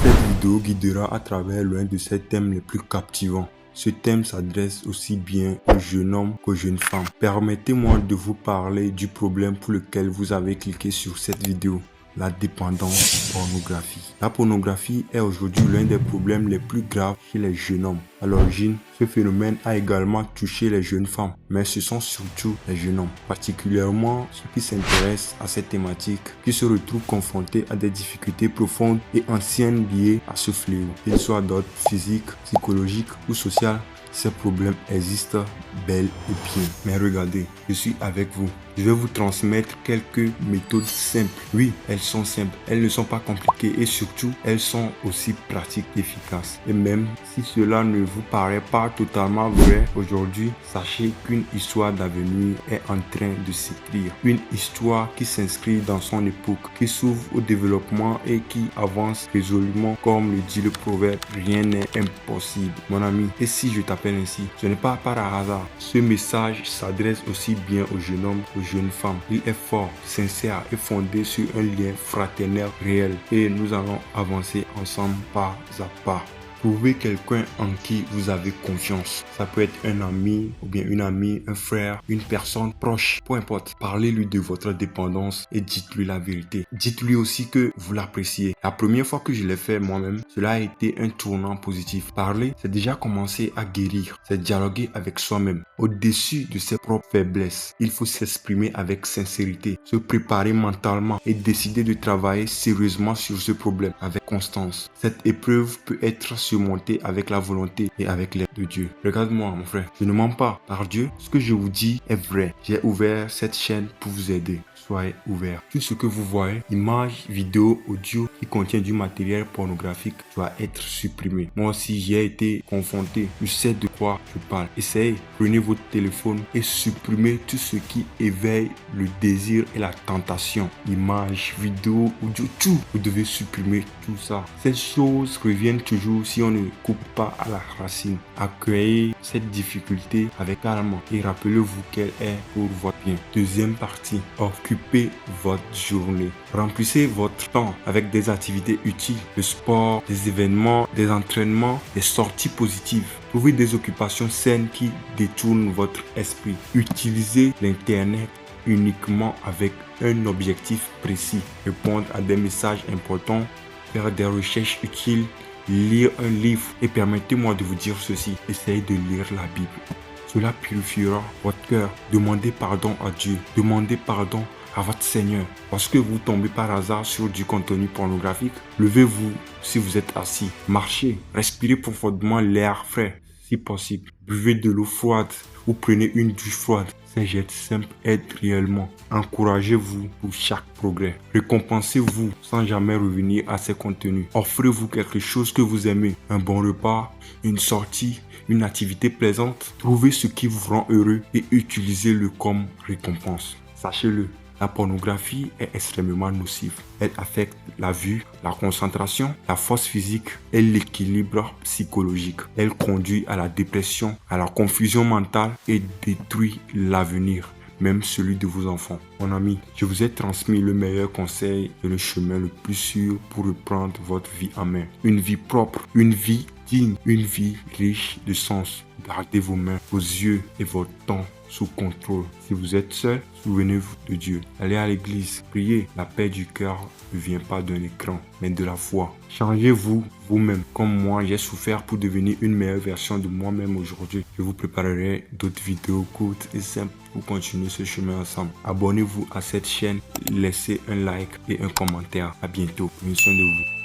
Cette vidéo guidera à travers l'un de ces thèmes les plus captivants. Ce thème s'adresse aussi bien aux jeunes hommes qu'aux jeunes femmes. Permettez-moi de vous parler du problème pour lequel vous avez cliqué sur cette vidéo. La dépendance pornographique. La pornographie est aujourd'hui l'un des problèmes les plus graves chez les jeunes hommes. À l'origine, ce phénomène a également touché les jeunes femmes, mais ce sont surtout les jeunes hommes, particulièrement ceux qui s'intéressent à cette thématique, qui se retrouvent confrontés à des difficultés profondes et anciennes liées à ce fléau. Qu'ils soient d'ordre physique, psychologique ou social, ces problèmes existent bel et bien. Mais regardez, je suis avec vous. Je vais vous transmettre quelques méthodes simples. Oui, elles sont simples, elles ne sont pas compliquées et surtout, elles sont aussi pratiques et efficaces. Et même si cela ne vous paraît pas totalement vrai aujourd'hui, sachez qu'une histoire d'avenir est en train de s'écrire. Une histoire qui s'inscrit dans son époque, qui s'ouvre au développement et qui avance résolument comme le dit le proverbe. Rien n'est impossible, mon ami. Et si je t'appelle ainsi, ce n'est pas par hasard. Ce message s'adresse aussi bien aux jeunes hommes qu'aux jeunes femmes. Il est fort, sincère et fondé sur un lien fraternel réel. Et nous allons avancer ensemble pas à pas. Trouvez quelqu'un en qui vous avez confiance. Ça peut être un ami ou bien une amie, un frère, une personne proche, peu importe. Parlez-lui de votre dépendance et dites-lui la vérité. Dites-lui aussi que vous l'appréciez. La première fois que je l'ai fait moi-même, cela a été un tournant positif. Parler, c'est déjà commencer à guérir. C'est dialoguer avec soi-même. Au-dessus de ses propres faiblesses, il faut s'exprimer avec sincérité, se préparer mentalement et décider de travailler sérieusement sur ce problème avec constance. Cette épreuve peut être surmonter avec la volonté et avec l'aide de Dieu. Regarde-moi mon frère, je ne mens pas. Par Dieu, ce que je vous dis est vrai. J'ai ouvert cette chaîne pour vous aider. Soyez ouverts. Tout ce que vous voyez, images, vidéos, audio qui contient du matériel pornographique doit être supprimé. Moi aussi, j'y ai été confronté. Je sais de quoi je parle. Essayez, prenez votre téléphone et supprimez tout ce qui éveille le désir et la tentation. Images, vidéos, audio, tout. Vous devez supprimer tout ça. Ces choses reviennent toujours si on ne coupe pas à la racine. Accueillez cette difficulté avec calme et rappelez-vous qu'elle est pour votre bien. Deuxième partie, occupez votre journée. Remplissez votre temps avec des activités utiles, le sport, des événements, des entraînements, des sorties positives. Trouvez des occupations saines qui détournent votre esprit. Utilisez l'Internet uniquement avec un objectif précis. Répondre à des messages importants, faire des recherches utiles, lire un livre. Et permettez-moi de vous dire ceci, essayez de lire la Bible. Cela purifiera votre cœur. Demandez pardon à Dieu. Demandez pardon à votre Seigneur. Parce que vous tombez par hasard sur du contenu pornographique, levez-vous si vous êtes assis. Marchez, respirez profondément l'air frais si possible. Buvez de l'eau froide ou prenez une douche froide. Ces gestes simples aident réellement. Encouragez-vous pour chaque progrès. Récompensez-vous sans jamais revenir à ces contenus. Offrez-vous quelque chose que vous aimez. Un bon repas, une sortie, une activité plaisante. Trouvez ce qui vous rend heureux et utilisez-le comme récompense. Sachez-le. La pornographie est extrêmement nocive. Elle affecte la vue, la concentration, la force physique et l'équilibre psychologique. Elle conduit à la dépression, à la confusion mentale et détruit l'avenir, même celui de vos enfants. Mon ami, je vous ai transmis le meilleur conseil et le chemin le plus sûr pour reprendre votre vie en main. Une vie propre, une vie digne, une vie riche de sens. Gardez vos mains, vos yeux et votre temps sous contrôle. Si vous êtes seul, souvenez-vous de Dieu. Allez à l'église, priez. La paix du cœur ne vient pas d'un écran, mais de la foi. Changez-vous vous-même. Comme moi, j'ai souffert pour devenir une meilleure version de moi-même aujourd'hui. Je vous préparerai d'autres vidéos courtes et simples pour continuer ce chemin ensemble. Abonnez-vous à cette chaîne, laissez un like et un commentaire. À bientôt. Prenez soin de vous.